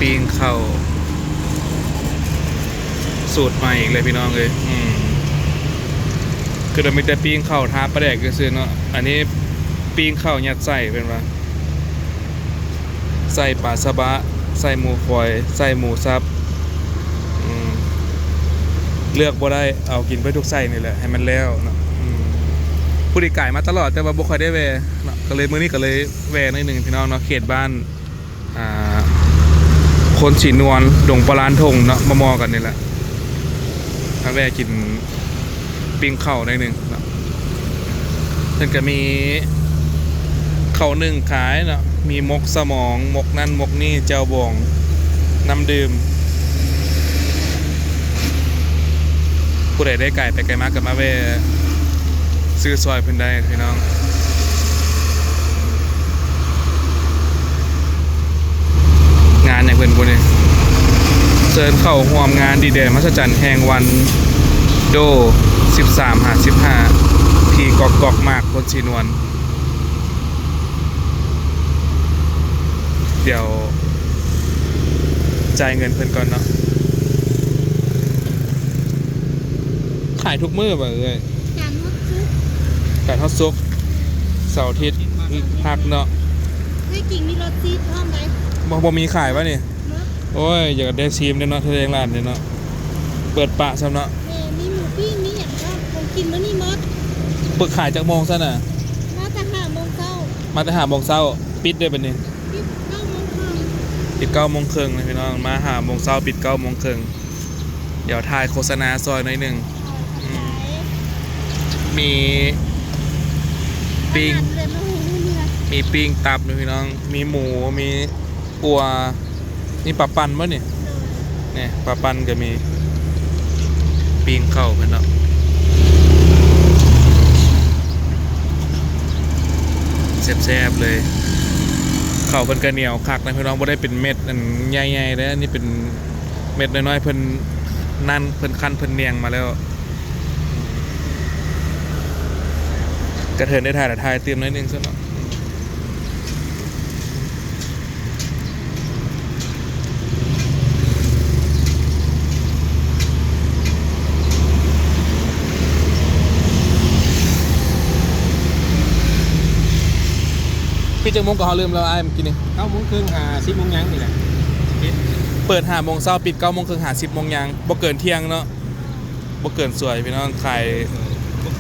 ปิ้งข้าวสูตรใหม่อีกเลยพี่น้องเลยคือเราไม่ได้ปิ้งข้าวทาปลาแดกก็ซื้อเนาะอันนี้ปิ้งข้าวยัดไส้เป็นว่าใส่ปลาสะบะใส่หมูฝอยใส่หมูสับเลือกบ่ได้เอากินไปทุกไส้นี่แหละให้มันแล้วเนาะผู้ดีไก่มาตลอดแต่ว่าบ่ค่อยได้แวะเนาะก็เลยมื้อนี้ก็เลยแวะหน่อยนึงพี่น้องเนาะเขตบ้านคนสีนวลดงปลานทงเนาะมอกันนี่แหละถ้าแวะกินปิ้งข้าวหน่อยนึงเนาะเพิ่นก็มีข้าวนึ่งขายเนาะมีมกสมองมกนั่นมกนี่เจ้าบองน้ำดื่มผู้ใดได้ไก่ไปไก่มากับมาแวะซื้อซอยเพิ่นได้พี่น้องงานอย่างเพิ่นบ่นี่เชิญเข้าร่วมงานดีเด่นมหัศจรรย์แห่งวันโด13-15ที่กอกมากคนสีนวลเดี๋ยวจ่ายเงินเพิ่นก่อนเนาะขายทุกมื้อบ่เอ้ยขายทอดซุกเสาร์อาทิตย์พักเนาะได้กิ่งมีรถซีดพร้อมไหมบ่มีขายวะนี่โอ้ยอยากได้ซีมเนาะทะเลร้านเนาะเปิดปะซ้ำเนาะมีหมูปิ้งมีอย่างก็คงกินแล้วนี่มดเปิดขายจากโมงซะน่ะมาแต่5 โมงเช้าปิดได้บัดนี้ปิด9 โมงครึ่งปิด9 โมงครึ่งเลยพี่น้องมา5 โมงเช้าปิด9 โมงครึ่งเดี๋ยวถ่ายโฆษณาซอยหน่อยนึงมีปิ้งตับนะพี่น้องมีหมูมีปัวนี่ปลาปันวะเนี่ยปลาปันก็มีปิ้งเข้าเพื่อนเนาะแซ่บๆเลยเข้าเพิ่นกระเหนียวคักนะพี่น้องบ่ได้เป็นเม็ดอันใหญ่ๆแล้วนี่เป็นเม็ดน้อยๆเพิ่นนั่นเพิ่นคั้นเพิ่นเนียงมาแล้วกระเทินได้ถ่ายแต่ถ่ายเตรียมนิดนึงซะเนาะพี่จังมงก็เขาลืมแล้วไอ้เมื่อกี้นี่9 โมงครึ่ง10 โมงยังนี่แหละเปิด5 โมงเช้าปิด9 โมงครึ่ง10 โมงยังบ่เกินเที่ยงเนาะบ่เกินสวยพี่น้องขาย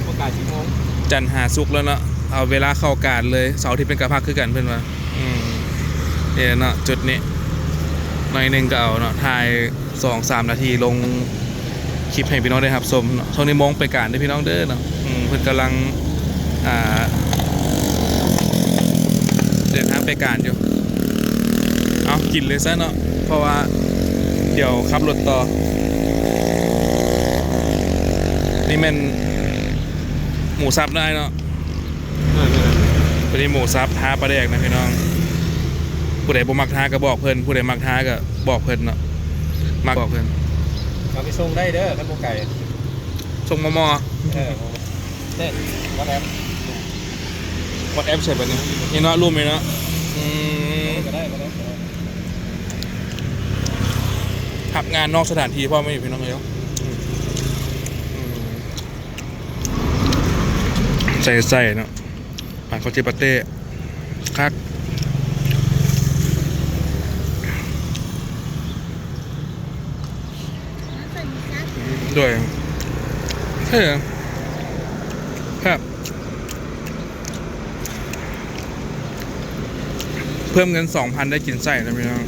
ประกาศ10 โมงจันทร์หาศุกร์แล้วเนาะเอาเวลาเข้าการเลยเสาร์อาทิตย์เป็นกะพักคือกันเพื่อนว่าเนี่ยเนาะจุดนี้หน่อยนึงก็เอาเนาะถ่าย 2-3 นาทีลงคลิปให้พี่น้องได้รับชมเนาะช่วงนี้มงไปการได้พี่น้องเด้อเนาะเพิ่นกำลังเดินทางไปการอยู่เอากินเลยซะเนาะเพราะว่าเดี๋ยวขับรถต่อนี่มันหมูสับได้เนาะเป็นหมูสับท้าปลาแดกนะพี่น้องผู้ใดบ่มักท้าก็บอกเพิ่นผู้ใดมักท้าก็บอกเพิ่นเนาะมักบอกเพิ่นเอาไปส่งได้เด้อครับหมูไก่ส่งมอเด้วัดแอปใช่ปะเนี่ยนี่เนาะรูปไหมเนาะก็ได้ขับงานนอกสถานที่พ่อไม่อยู่พี่น้องเลยใส่เนาะผ่านคอจิปาเต้คักด้วยใช่ครับเพิ่มเงิน 2,000 ได้กินไส้นะพี่น้อง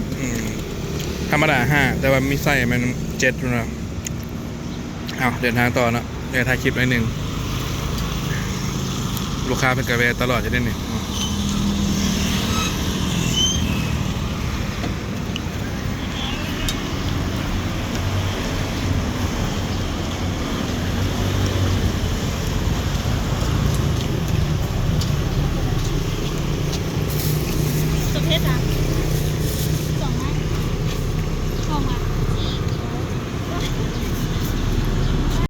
ธรรมดา5แต่ว่ามีไส้มัน7นะเอาเดินทางต่อเนาะเดี๋ยวถ่ายคลิปหน่อยนึงลูกค้าเป็นกระเวตลอดจะได้เนี่ย